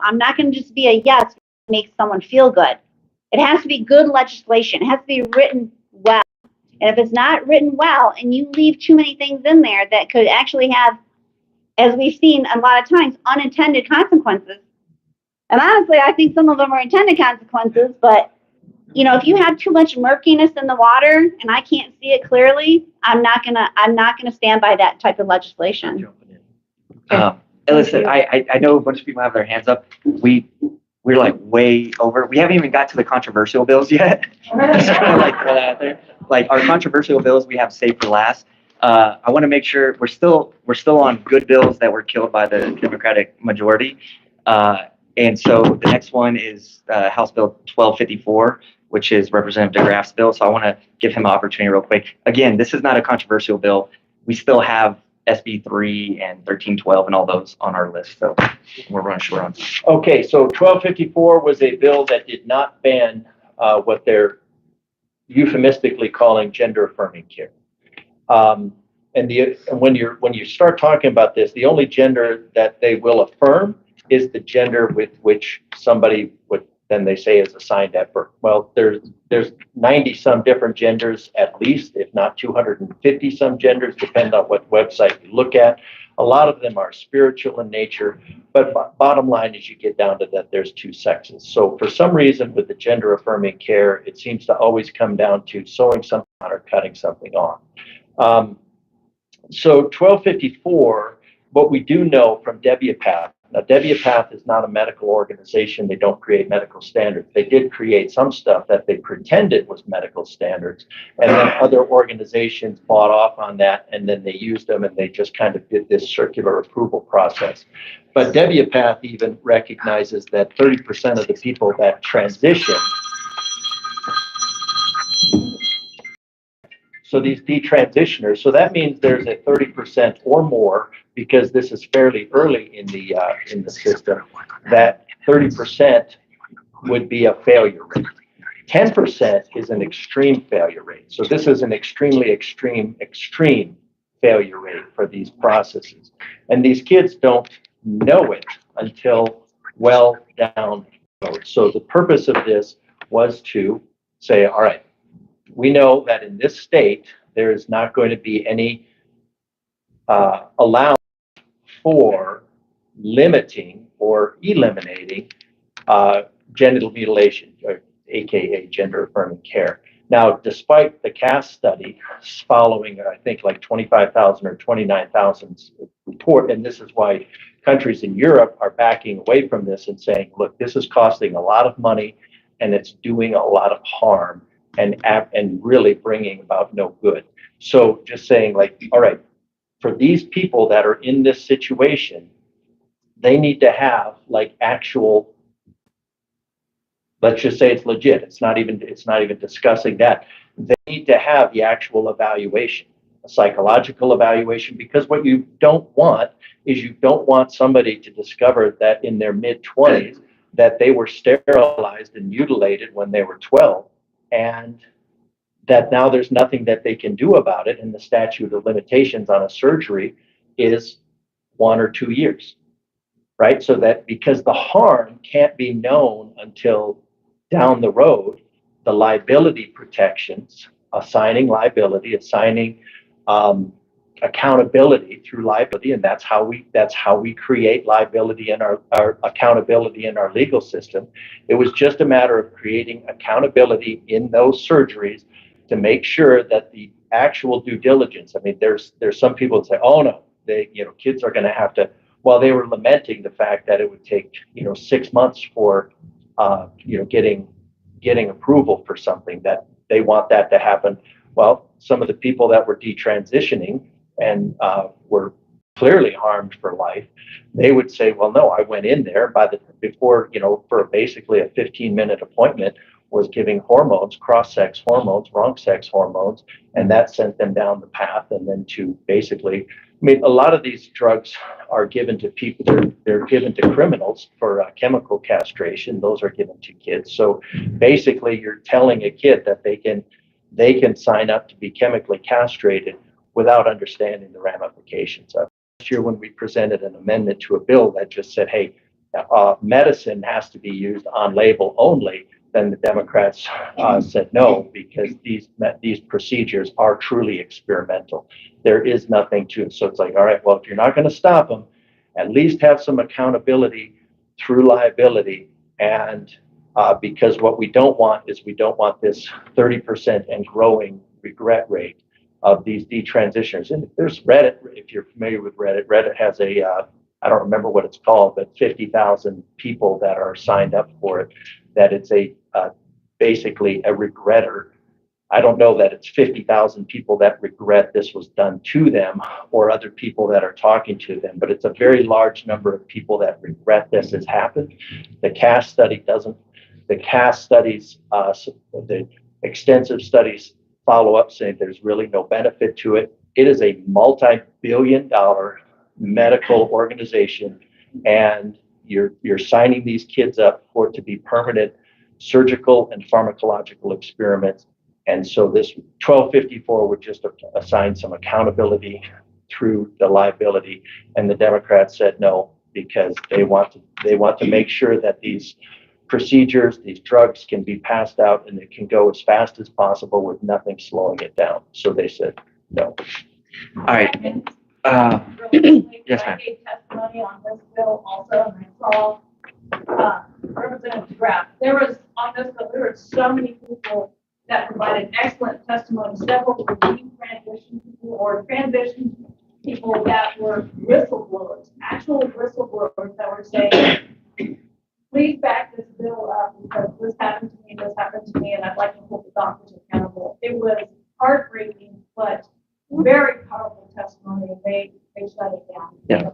I'm not going to just be a yes to make someone feel good. It has to be good legislation. It has to be written well. And if it's not written well and you leave too many things in there that could actually have, as we've seen a lot of times, unintended consequences. And honestly, I think some of them are intended consequences, but if you have too much murkiness in the water and I can't see it clearly, I'm not gonna stand by that type of legislation. And listen, I know a bunch of people have their hands up. We're like way over. We haven't even got to the controversial bills yet. Just kind of like throw that out there. Like our controversial bills, we have saved for last. I want to make sure we're still on good bills that were killed by the Democratic majority. And so the next one is House Bill 1254, which is Representative DeGraff's bill. So I want to give him an opportunity real quick. Again, this is not a controversial bill. We still have SB 3 and 1312 and all those on our list. So we're running short on time. Okay, so 1254 was a bill that did not ban what they're euphemistically calling gender affirming care. And when you start talking about this, the only gender that they will affirm is the gender with which somebody would then they say is assigned at birth. Well, there's 90 some different genders at least, if not 250 some genders, depending on what website you look at. A lot of them are spiritual in nature, but bottom line is you get down to that there's two sexes. So for some reason with the gender affirming care, it seems to always come down to sewing something on or cutting something on. So 1254, what we do know from WPATH. Now, WPATH is not a medical organization. They don't create medical standards. They did create some stuff that they pretended was medical standards, and then other organizations bought off on that, and then they used them, and they just kind of did this circular approval process. But WPATH even recognizes that 30% of the people that transition, so these detransitioners, so that means there's a 30% or more, because this is fairly early in the system, that 30% would be a failure rate. 10% is an extreme failure rate. So this is an extremely extreme failure rate for these processes. And these kids don't know it until well down the road. So the purpose of this was to say, all right, we know that in this state, there is not going to be any allowance for limiting or eliminating genital mutilation, or AKA gender affirming care. Now, despite the CAST study following, I think, like 25,000 or 29,000 report, and this is why countries in Europe are backing away from this and saying, look, this is costing a lot of money and it's doing a lot of harm and really bringing about no good. So just saying, like, all right, for these people that are in this situation, they need to have like actual, let's just say it's legit. It's not even discussing that. They need to have the actual evaluation, a psychological evaluation, because what you don't want is you don't want somebody to discover that in their mid-20s that they were sterilized and mutilated when they were 12, and that now there's nothing that they can do about it, and the statute of limitations on a surgery is 1 or 2 years, right? So that because the harm can't be known until down the road, the liability protections, assigning liability, assigning accountability through liability, and that's how we create liability in our accountability in our legal system. It was just a matter of creating accountability in those surgeries to make sure that the actual due diligence. I mean, there's some people that say, oh no, kids are going to have to. While they were lamenting the fact that it would take 6 months for getting approval for something, that they want that to happen. Well, some of the people that were detransitioning and were clearly harmed for life, they would say, well, no, I went in there before for basically a 15-minute appointment, was giving hormones, cross-sex hormones, wrong-sex hormones, and that sent them down the path. And then to basically, I mean, a lot of these drugs are given to people, they're given to criminals for chemical castration. Those are given to kids. So basically, you're telling a kid that they can sign up to be chemically castrated without understanding the ramifications of it. Last year, when we presented an amendment to a bill that just said, hey, medicine has to be used on label only, then the Democrats said no, because these procedures are truly experimental. There is nothing to it. So it's like, all right, well, if you're not going to stop them, at least have some accountability through liability. And because what we don't want is we don't want this 30% and growing regret rate of these detransitioners. And there's Reddit, if you're familiar with Reddit, Reddit has a, I don't remember what it's called, but 50,000 people that are signed up for it, that it's a basically a regretter. I don't know that it's 50,000 people that regret this was done to them or other people that are talking to them, but it's a very large number of people that regret this has happened. The CAST study doesn't, the CAST studies, the extensive studies follow up saying there's really no benefit to it. It is a multi-billion-dollar medical organization, and you're signing these kids up for it to be permanent surgical and pharmacological experiments. And so this 1254 would just assign some accountability through the liability. And the Democrats said no, because they want to make sure that these procedures, these drugs can be passed out and it can go as fast as possible with nothing slowing it down. So they said no. All right. Yes, ma'am. I gave testimony on this bill also, and I saw Representative Graff. There was on this bill, there were so many people that provided excellent testimony, several were transition people or transition people that were whistleblowers, actual whistleblowers that were saying, please back this bill up because this happened to me, and I'd like to hold the doctors accountable. It was heartbreaking, but very powerful testimony, and they shut it down. Yeah.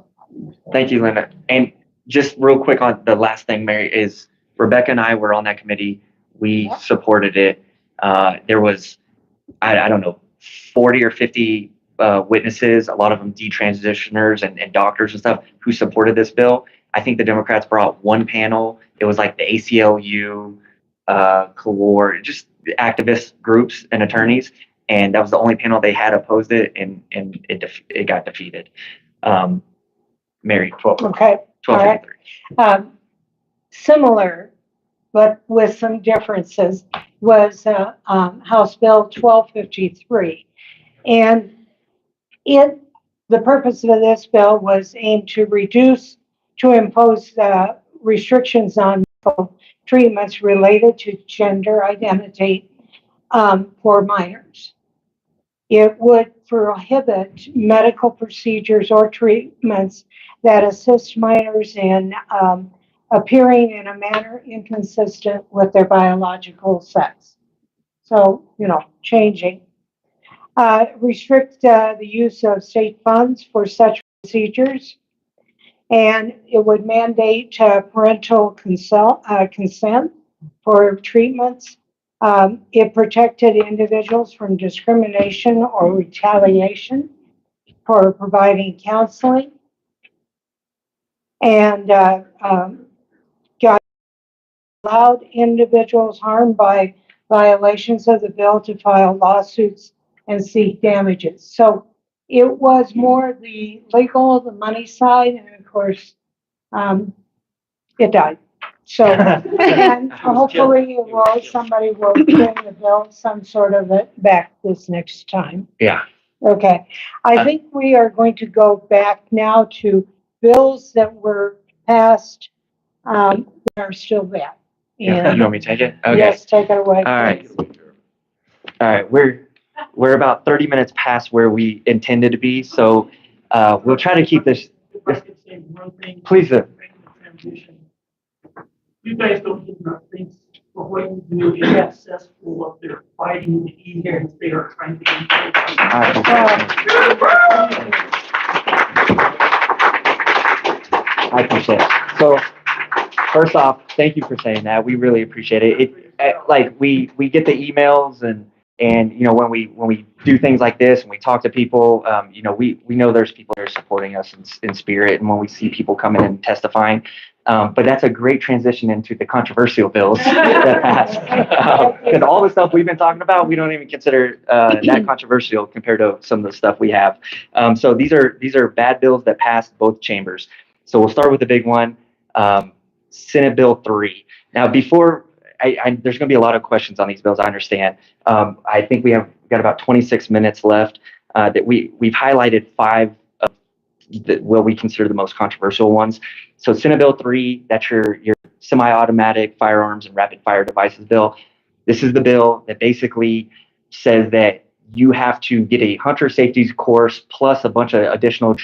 Thank you, Linda. And just real quick on the last thing, Mary, is Rebecca and I were on that committee. We supported it. There was, I don't know, 40 or 50 witnesses, a lot of them detransitioners and doctors and stuff who supported this bill. I think the Democrats brought one panel. It was like the ACLU, CORE, just activist groups and attorneys. And that was the only panel they had opposed it, and it got defeated. Mary, 12. Okay. 1253. Similar, but with some differences, was House Bill 1253. And the purpose of this bill was aimed to impose restrictions on treatments related to gender identity for minors. It would prohibit medical procedures or treatments that assist minors in appearing in a manner inconsistent with their biological sex. So, changing. Restrict the use of state funds for such procedures. And it would mandate parental consent for treatments. It protected individuals from discrimination or retaliation for providing counseling. And allowed individuals harmed by violations of the bill to file lawsuits and seek damages. So it was more the legal, the money side, and of course, it died. So, and hopefully somebody will bring the bill, some sort of it back this next time. Yeah. Okay. I think we are going to go back now to bills that were passed that are still bad. Yeah. You want me to take it? Okay. Yes, take it away. All right. All right. We're about 30 minutes past where we intended to be, so we'll try to keep this. If I could say one thing. Please do. Transition. You guys don't get enough things for what you do is successful of their fighting the evils they are trying to impose. I appreciate it. So, first off, thank you for saying that. We really appreciate it. We get the emails and when we do things like this and we talk to people, we know there's people that are supporting us in spirit, and when we see people coming and testifying. But that's a great transition into the controversial bills that passed. Because all the stuff we've been talking about, we don't even consider that controversial compared to some of the stuff we have. So these are bad bills that passed both chambers. So we'll start with the big one. Senate Bill 3. Now, before there's going to be a lot of questions on these bills, I understand. I think we've got about 26 minutes left. That we've highlighted 5 of what we consider the most controversial ones. So Senate Bill 3, that's your semi-automatic firearms and rapid fire devices bill. This is the bill that basically says that you have to get a hunter safety course plus a bunch of additional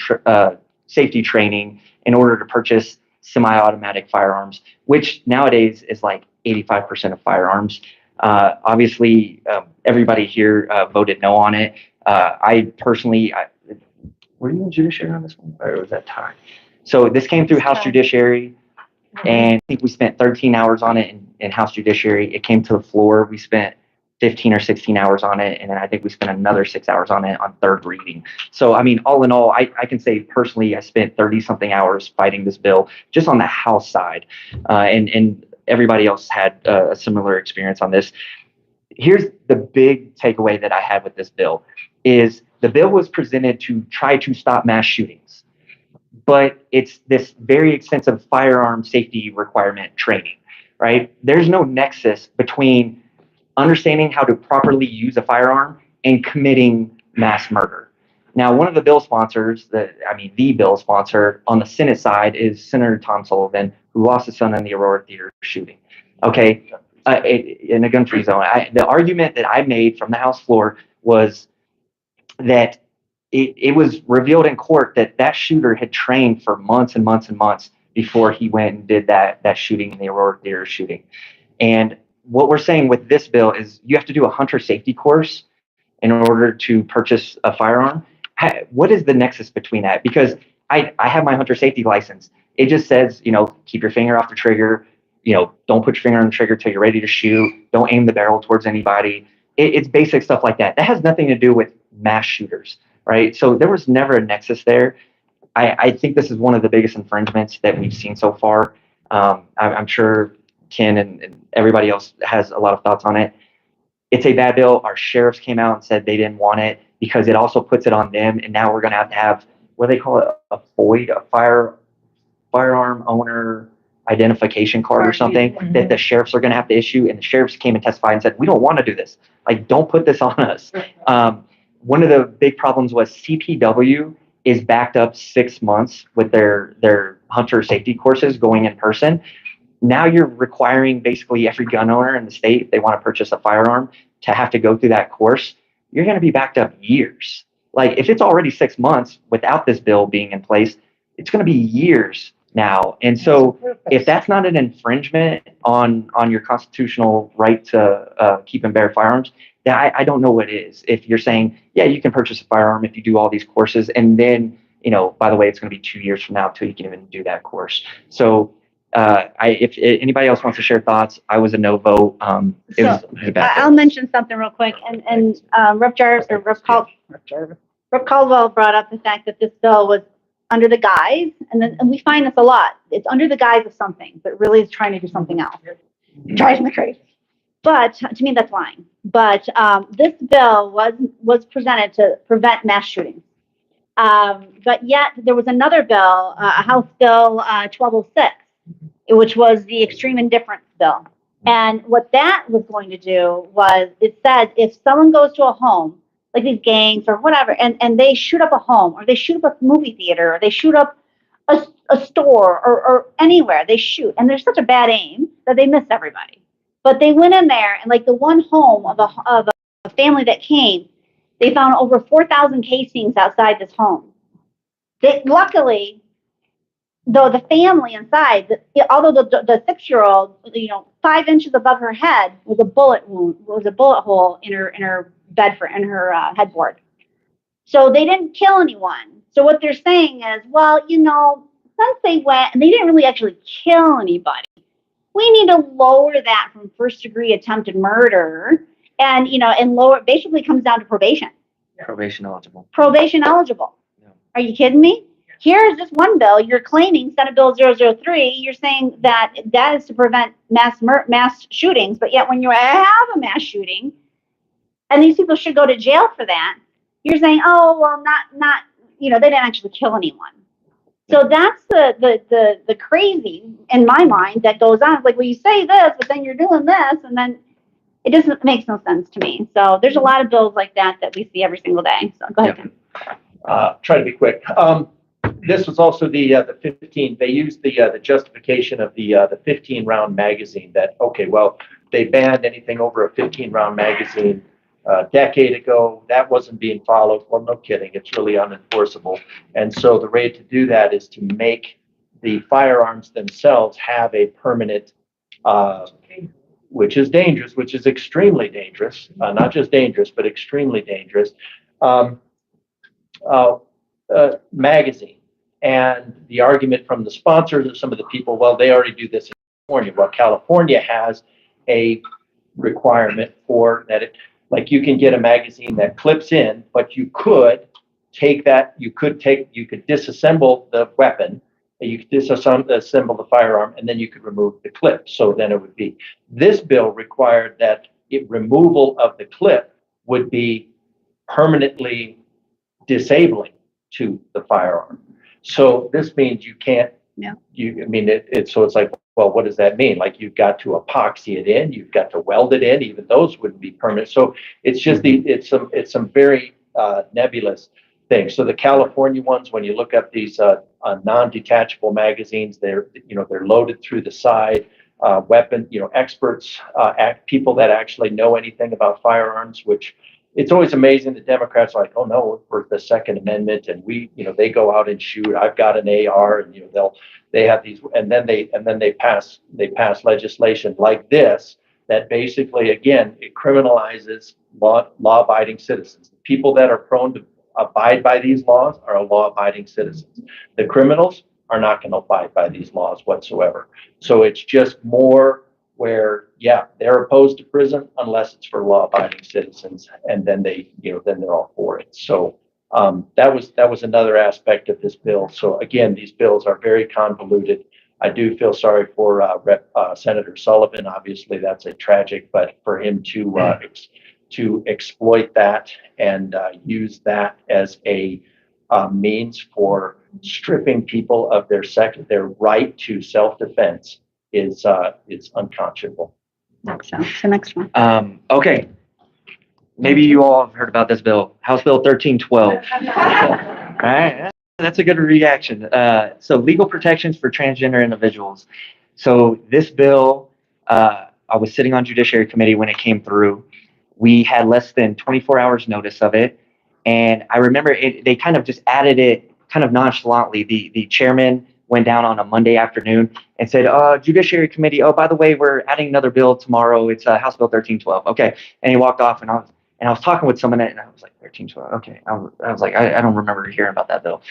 safety training in order to purchase semi-automatic firearms, which nowadays is like 85% of firearms. Obviously, everybody here voted no on it. I personally, were you in judiciary on this one, or was that time? So this came through House Judiciary, and I think we spent 13 hours on it in House Judiciary. It came to the floor. We spent 15 or 16 hours on it, and then I think we spent another 6 hours on it on third reading. So, I mean, all in all, I can say personally, I spent 30-something hours fighting this bill just on the House side, and everybody else had a similar experience on this. Here's the big takeaway that I had with this bill is the bill was presented to try to stop mass shootings, but it's this very extensive firearm safety requirement training, right? There's no nexus between understanding how to properly use a firearm and committing mass murder. Now, one of the bill sponsors, the bill sponsor on the Senate side is Senator Tom Sullivan, who lost his son in the Aurora Theater shooting. Okay, in a gun-free zone. The argument that I made from the House floor was that it was revealed in court that that shooter had trained for months and months and months before he went and did that shooting in the Aurora Theater shooting. And what we're saying with this bill is you have to do a hunter safety course in order to purchase a firearm. What is the nexus between that? Because I have my hunter safety license. It just says, keep your finger off the trigger. Don't put your finger on the trigger till you're ready to shoot. Don't aim the barrel towards anybody. It's basic stuff like that. That has nothing to do with mass shooters, right? So there was never a nexus there. I think this is one of the biggest infringements that we've seen so far. I'm sure Ken and everybody else has a lot of thoughts on it. It's a bad bill. Our sheriffs came out and said they didn't want it because it also puts it on them. And now we're going to have what do they call it? A FOID, a firearm owner identification card or something that the sheriffs are going to have to issue. And the sheriffs came and testified and said, we don't want to do this. Like, don't put this on us. One of the big problems was CPW is backed up 6 months with their hunter safety courses going in person. Now you're requiring basically every gun owner in the state, if they want to purchase a firearm, to have to go through that course. You're going to be backed up years. Like, if it's already 6 months without this bill being in place, it's going to be years now. And so if that's not an infringement on your constitutional right to keep and bear firearms, then I don't know what is. If you're saying, yeah, you can purchase a firearm if you do all these courses, and then, by the way, it's going to be 2 years from now until you can even do that course. So if anybody else wants to share thoughts, I was a no vote. It was a bad I'll mention something real quick, and Rep. Caldwell brought up the fact that this bill was under the guise, and we find this a lot. It's under the guise of something, but really is trying to do something else. It drives me crazy. But to me, that's lying. But this bill was presented to prevent mass shootings. But yet there was another bill, House Bill 1206, which was the extreme indifference bill. And what that was going to do was, it said if someone goes to a home, like these gangs or whatever, and they shoot up a home, or they shoot up a movie theater, or they shoot up a store, or anywhere, they shoot, and there's such a bad aim that they miss everybody. But they went in there, and like the one home of a family that came, they found over 4,000 casings outside this home. Luckily, though, the family inside, although the 6-year-old, 5 inches above her head was a bullet hole in her in her headboard. So they didn't kill anyone. So what they're saying is, well, since they went and they didn't really actually kill anybody, we need to lower that from first-degree attempted murder, and lower. Basically, comes down to probation. Probation eligible. Yeah. Are you kidding me? Here's this one bill. You're claiming Senate Bill 003. You're saying that is to prevent mass shootings, but yet when you have a mass shooting, and these people should go to jail for that, you're saying, oh well, not they didn't actually kill anyone. So that's the crazy in my mind that goes on. It's like, well, you say this, but then you're doing this, and then it doesn't make no sense to me. So there's a lot of bills like that that we see every single day. So go ahead, Tim. Try to be quick. This was also the 15. They used the justification of the 15 round magazine that, okay, well, they banned anything over a 15 round magazine a decade ago. That wasn't being followed. Well, no kidding. It's really unenforceable. And so the way to do that is to make the firearms themselves have a permanent, which is dangerous, which is extremely dangerous, not just dangerous, but extremely dangerous. Magazine. And the argument from the sponsors of some of the people, well, they already do this in California. Well, California has a requirement for that. Like you can get a magazine that clips in, but you could disassemble the weapon, and you could disassemble the firearm, and then you could remove the clip. So then it would be, this bill required that removal of the clip would be permanently disabling to the firearm. So this means you can't, Yeah. So it's like, well, what does that mean? Like you've got to epoxy it in, you've got to weld it in, even those wouldn't be permanent. So it's just it's some very nebulous things. So the California ones, when you look up these non-detachable magazines, they're loaded through the side. Weapon, experts, people that actually know anything about firearms, which it's always amazing. The Democrats are like, oh no, for the Second Amendment, and they go out and shoot. I've got an AR, and they have these, and then they pass legislation like this that basically, again, it criminalizes law-abiding citizens. The people that are prone to abide by these laws are law-abiding citizens. The criminals are not going to abide by these laws whatsoever. So it's just more where, yeah, they're opposed to prison unless it's for law-abiding citizens, and then then they're all for it. So that was another aspect of this bill. So again, these bills are very convoluted. I do feel sorry for Senator Sullivan. Obviously, that's a tragic, but for him to exploit that and use that as a means for stripping people of their right to self-defense is unconscionable. So next one. Okay. Maybe you all have heard about this bill, House Bill 1312. All right. That's a good reaction. So legal protections for transgender individuals. So this bill, I was sitting on Judiciary Committee when it came through. We had less than 24 hours notice of it. And I remember they kind of just added it kind of nonchalantly. The chairman went down on a Monday afternoon and said, Judiciary Committee, oh, by the way, we're adding another bill tomorrow. It's House Bill 1312. Okay. And he walked off, and I was talking with someone, and I was like, 1312. Okay. I was like, I don't remember hearing about that bill.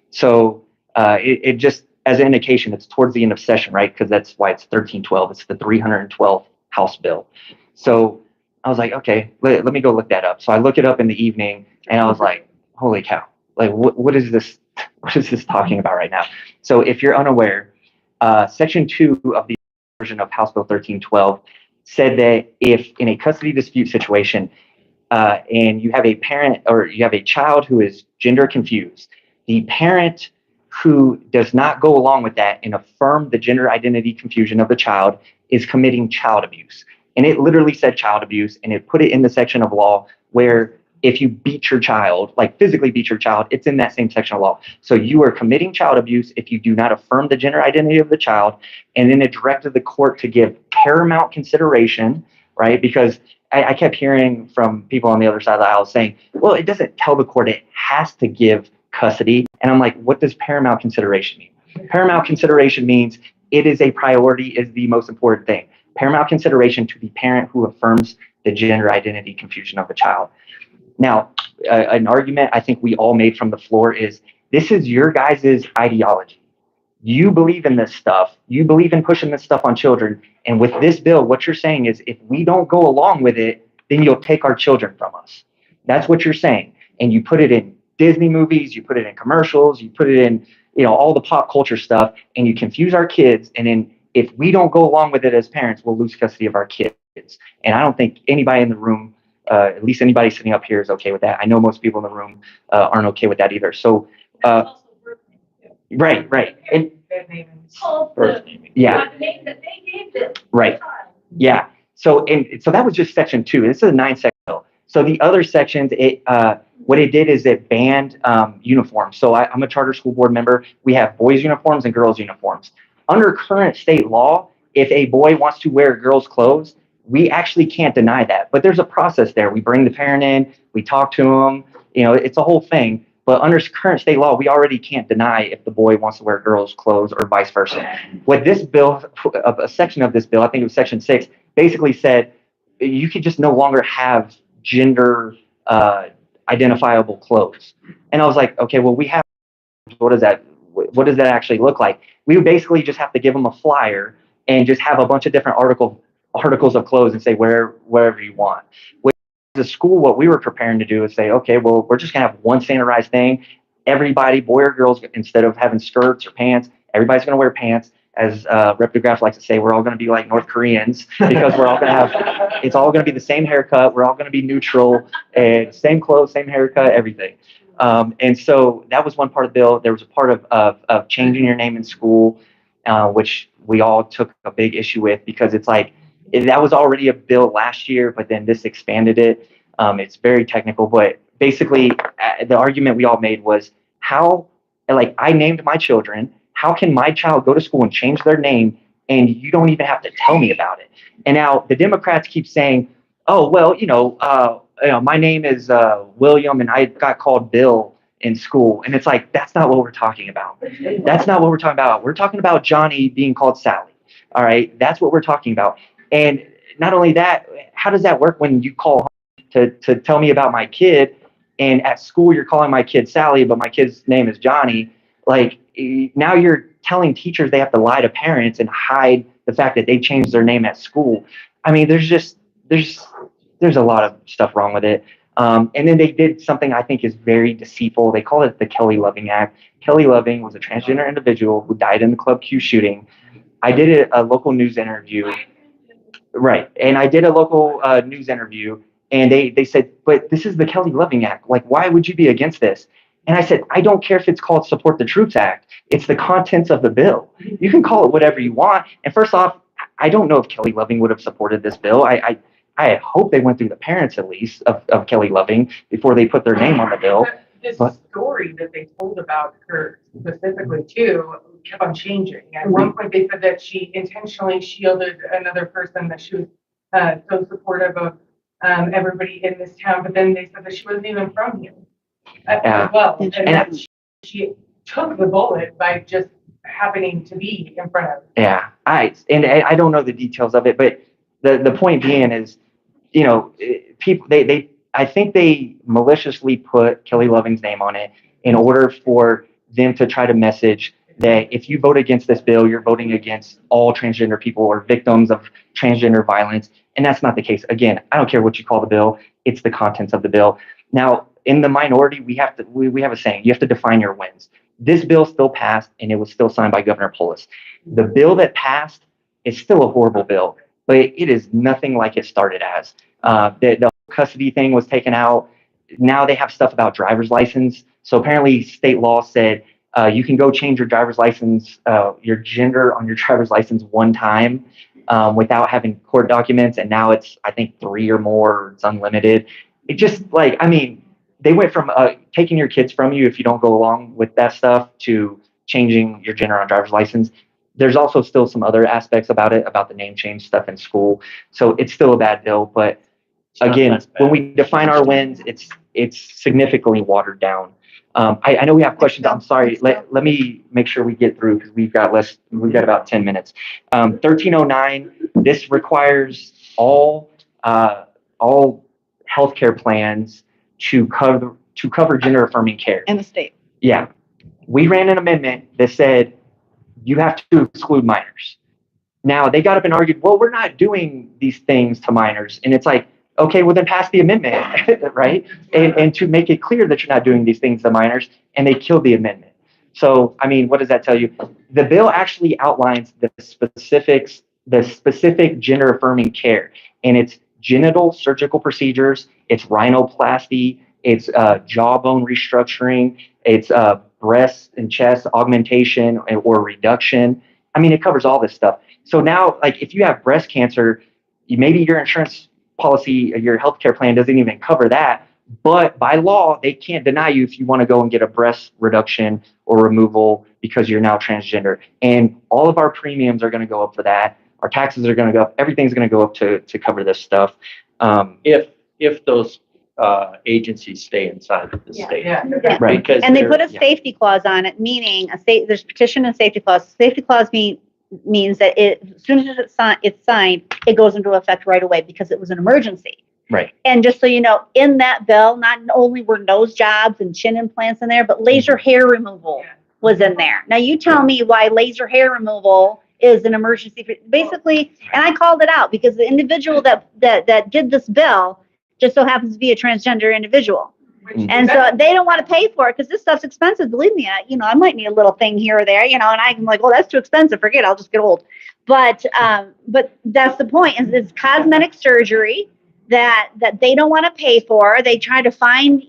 So it just, as an indication, it's towards the end of session, right? Because that's why it's 1312. It's the 312th House bill. So I was like, okay, let me go look that up. So I looked it up in the evening, and I was like, holy cow. Like, what is this? What is this talking about right now? So if you're unaware, Section 2 of the version of House Bill 1312 said that if in a custody dispute situation, and you have a parent or you have a child who is gender confused, the parent who does not go along with that and affirm the gender identity confusion of the child is committing child abuse. And it literally said child abuse, and it put it in the section of law where if you beat your child, like physically beat your child, it's in that same section of law. So you are committing child abuse if you do not affirm the gender identity of the child. And then it directed the court to give paramount consideration, right? Because I kept hearing from people on the other side of the aisle saying, well, it doesn't tell the court it has to give custody. And I'm like, what does paramount consideration mean? Paramount consideration means it is a priority, is the most important thing. Paramount consideration to the parent who affirms the gender identity confusion of the child. Now, an argument I think we all made from the floor is this is your guys' ideology. You believe in this stuff. You believe in pushing this stuff on children. And with this bill, what you're saying is if we don't go along with it, then you'll take our children from us. That's what you're saying. And you put it in Disney movies, you put it in commercials, you put it in, all the pop culture stuff, and you confuse our kids. And then if we don't go along with it as parents, we'll lose custody of our kids. And I don't think anybody in the room, at least anybody sitting up here, is okay with that. I know most people in the room aren't okay with that either. So Right, right. And Called First the, naming. yeah, the name that they gave this. right. Yeah. So that was just section 2. This is a 9-section bill. So the other sections, what it did is it banned uniforms. So I'm a charter school board member. We have boys uniforms and girls uniforms. Under current state law, if a boy wants to wear girls' clothes, we actually can't deny that. But there's a process there. We bring the parent in, we talk to them. It's a whole thing. But under current state law, we already can't deny if the boy wants to wear girls' clothes or vice versa. What this bill, a section of this bill, I think it was section 6, basically said you could just no longer have gender identifiable clothes. And I was like, okay, well, we have, what does that actually look like? We would basically just have to give them a flyer and just have a bunch of different articles of clothes and say wherever you want. With the school, what we were preparing to do is say, okay, well, we're just gonna have one standardized thing. Everybody, boy or girls, instead of having skirts or pants, everybody's gonna wear pants. As Rep. DeGraff likes to say, we're all going to be like North Koreans because we're all going to have, it's all going to be the same haircut. We're all going to be neutral and same clothes, same haircut, everything. And so that was one part of the bill. There was a part of changing your name in school, which we all took a big issue with because it's like, that was already a bill last year, but then this expanded it. It's very technical, but basically the argument we all made was how, like, I named my children. How can my child go to school and change their name and you don't even have to tell me about it? And now the Democrats keep saying, oh, well, my name is William and I got called Bill in school. And it's like, that's not what we're talking about. That's not what we're talking about. We're talking about Johnny being called Sally. All right. That's what we're talking about. And not only that, how does that work when you call home to tell me about my kid and at school you're calling my kid Sally, but my kid's name is Johnny? Like, now you're telling teachers they have to lie to parents and hide the fact that they changed their name at school. I mean, there's a lot of stuff wrong with it. And then they did something I think is very deceitful. They call it the Kelly Loving Act. Kelly Loving was a transgender individual who died in the Club Q shooting. I did a local news interview. Right. And I did a local news interview and they said, but this is the Kelly Loving Act. Like, why would you be against this? And I said, I don't care if it's called Support the Troops Act. It's the contents of the bill. You can call it whatever you want. And first off, I don't know if Kelly Loving would have supported this bill. I hope they went through the parents at least of Kelly Loving before they put their name on the bill. This story that they told about her specifically too kept on changing. At one point, they said that she intentionally shielded another person, that she was so supportive of everybody in this town, but then they said that she wasn't even from here as well. And that she took the bullet by just happening to be in front of. Yeah, I don't know the details of it, but the point being is, people I think they maliciously put Kelly Loving's name on it in order for them to try to message that if you vote against this bill, you're voting against all transgender people or victims of transgender violence. And that's not the case. Again, I don't care what you call the bill. It's the contents of the bill. Now, in the minority, we have a saying, you have to define your wins. This bill still passed and it was still signed by Governor Polis. The bill that passed is still a horrible bill, but it is nothing like it started as. The custody thing was taken out. Now they have stuff about driver's license. So apparently state law said you can go change your driver's license, your gender on your driver's license one time without having court documents. And now it's, I think, 3 or more, it's unlimited. It just they went from taking your kids from you if you don't go along with that stuff to changing your gender on driver's license. There's also still some other aspects about it, about the name change stuff in school. So it's still a bad bill, but again, when we define our wins, it's significantly watered down. I know we have questions. I'm sorry. Let me make sure we get through because we've got about 10 minutes. 1309, this requires all healthcare plans to cover gender affirming care. In the state. Yeah. We ran an amendment that said you have to exclude minors. Now they got up and argued, well, we're not doing these things to minors. And it's like, okay, well then pass the amendment, right? And to make it clear that you're not doing these things to minors, and they killed the amendment. So, what does that tell you? The bill actually outlines the specific gender affirming care, and it's genital surgical procedures, it's rhinoplasty, it's jawbone restructuring, it's breast and chest augmentation or reduction. I mean, it covers all this stuff. So now, like, if you have breast cancer, maybe your insurance policy, your healthcare plan doesn't even cover that. But by law, they can't deny you if you want to go and get a breast reduction or removal because you're now transgender. And all of our premiums are going to go up for that. Our taxes are going to go up. Everything's going to go up to cover this stuff. If those agencies stay inside of the state. Yeah. Right. Because And they they're- put a yeah. safety clause on it, meaning there's petition and safety clause. Safety clause means that as soon as it's signed, it goes into effect right away because it was an emergency. Right. And just so you know, in that bill, not only were nose jobs and chin implants in there, but laser hair removal Yeah. was in there. Now you tell me why laser hair removal is an emergency. Basically, and I called it out because the individual that did this bill just so happens to be a transgender individual. And so they don't want to pay for it because this stuff's expensive. Believe me, I might need a little thing here or there, and I'm like, oh, that's too expensive. Forget it. I'll just get old. But that's the point. Is it's cosmetic surgery that they don't want to pay for. They try to find,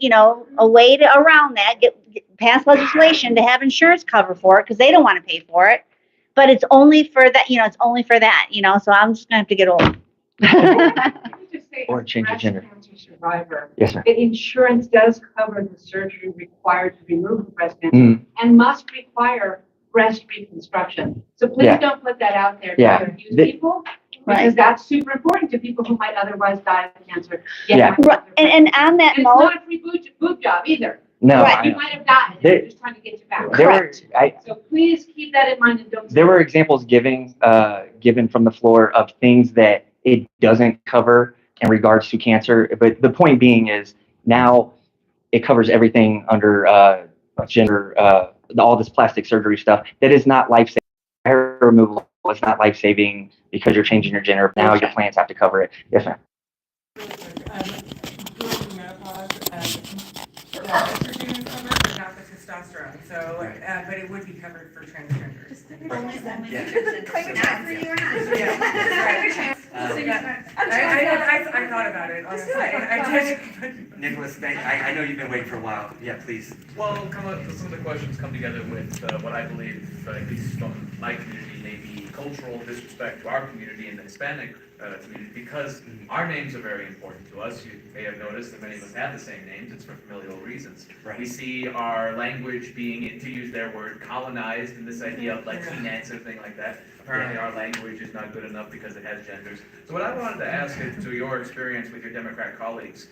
a way around that, get pass legislation to have insurance cover for it because they don't want to pay for it. But it's only for that, it's only for that, so I'm just gonna have to get old. Or change your gender. Cancer survivor, Yes, sir. the insurance does cover the surgery required to remove breast cancer Mm. and must require breast reconstruction. So please Yeah. don't put that out there Yeah. to confuse The- people, Right. because that's super important to people who might otherwise die of cancer. Yeah. Right, and on that And it's note, not a free boob job either. No, Right. I You know. might have gotten it, There- they're just trying to get you back. There were, Correct. So please keep that in mind and don't. there were examples given from the floor of things that it doesn't cover in regards to cancer. But the point being is now it covers everything under gender, all this plastic surgery stuff that is not life-saving. Hair removal is not life-saving because you're changing your gender. Now your plans have to cover it. Yes, ma'am. During menopause, estrogen is covered, but not the testosterone. So, but it would be covered for transgenders. I thought about it, honestly. I did. Nicholas, I know you've been waiting for a while. Yeah, please. Well, some of the questions come together with what I believe, at least from my community, may be cultural disrespect to our community and the Hispanic community, because our names are very important to us. You may have noticed that many of us have the same names. It's for familial reasons. Right. We see our language being, to use their word, colonized, and this idea of Latinx and thing like that. Apparently, our language is not good enough because it has genders. So what I wanted to ask is, to your experience with your Democrat colleagues,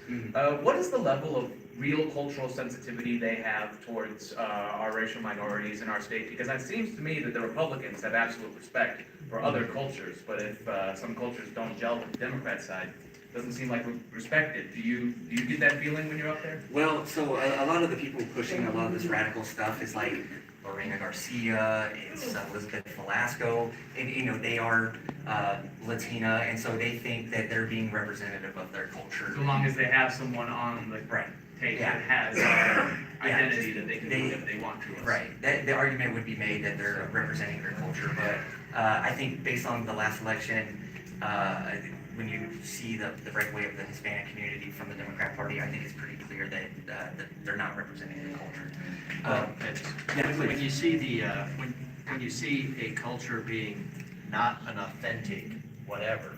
what is the level of real cultural sensitivity they have towards our racial minorities in our state? Because it seems to me that the Republicans have absolute respect for other cultures, but if some cultures don't gel with the Democrat side, it doesn't seem like we're respected. Do you get that feeling when you're up there? Well, so a lot of the people pushing a lot of this radical stuff is like Lorena Garcia, it's Elizabeth Velasco, and they are Latina, and so they think that they're being representative of their culture. So long as they have someone on the Right. tape Yeah. that has identity that they can do whatever they want to us. Right. The argument would be made that they're representing their culture, but I think based on the last election, when you see the breakaway of the Hispanic community from the Democrat Party, I think it's pretty clear that they're not representing their culture. When you see when you see a culture being not an authentic whatever,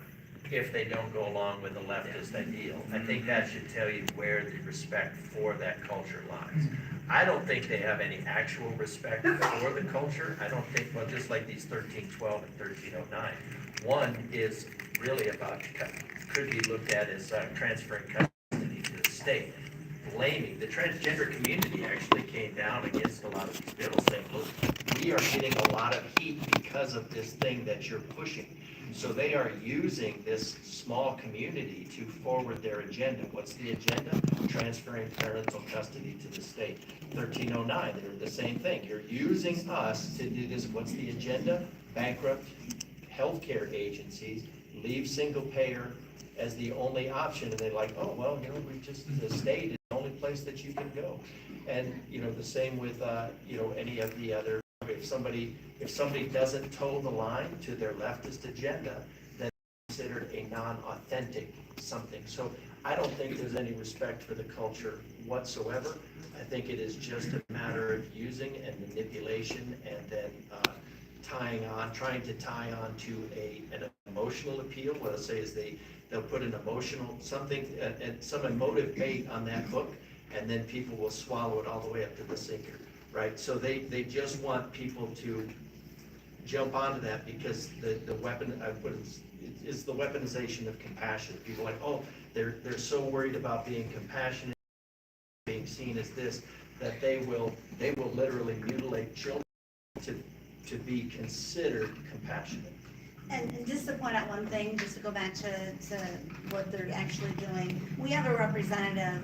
if they don't go along with the leftist ideal, I think that should tell you where the respect for that culture lies. I don't think they have any actual respect for the culture. I don't think, well, just like these 1312 and 1309, one is really about, could be looked at as transferring custody to the state. Blaming, the transgender community actually came down against a lot of these bills, saying, look, we are getting a lot of heat because of this thing that you're pushing. So they are using this small community to forward their agenda. What's the agenda? Transferring parental custody to the state. 1309, they're the same thing. You're using us to do this. What's the agenda? Bankrupt healthcare agencies, leave single payer as the only option, and they're like, oh, well, the state is the only place that you can go. And, the same with, any of the other, if somebody doesn't toe the line to their leftist agenda, then considered a non-authentic something. So I don't think there's any respect for the culture whatsoever. I think it is just a matter of using and manipulation and then trying to tie on to an emotional appeal. What I'll say is they'll put an emotional, something, and some emotive bait on that hook, and then people will swallow it all the way up to the sinker, right? So they just want people to jump onto that because the weapon, it's the weaponization of compassion. People are like, oh, they're so worried about being compassionate, being seen as this, that they will literally mutilate children to be considered compassionate. And just to point out one thing, just to go back to what they're actually doing, we have a representative,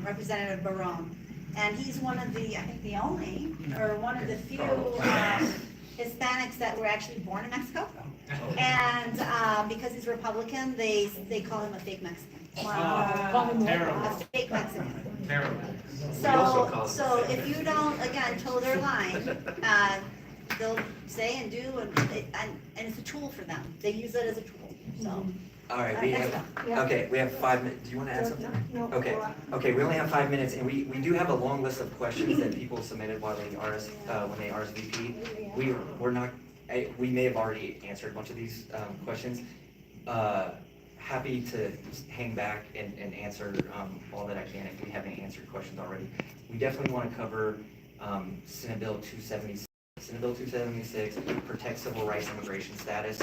Representative Barone, and he's one of the, I think the only, or one of the few Hispanics that were actually born in Mexico. And because he's Republican, they call him a fake Mexican. Terrible. A fake Mexican. Terrible. So if you don't, again, toe their line, they'll say and do, and it's a tool for them. They use it as a tool, so. All right, we have 5 minutes. Do you want to add something? No. Okay, we only have 5 minutes, and we do have a long list of questions that people submitted while they when they RSVP. We may have already answered a bunch of these questions. Happy to hang back and answer all that I can if we haven't answered questions already. We definitely want to cover Senate Bill 276. Senate Bill 276 protects civil rights immigration status.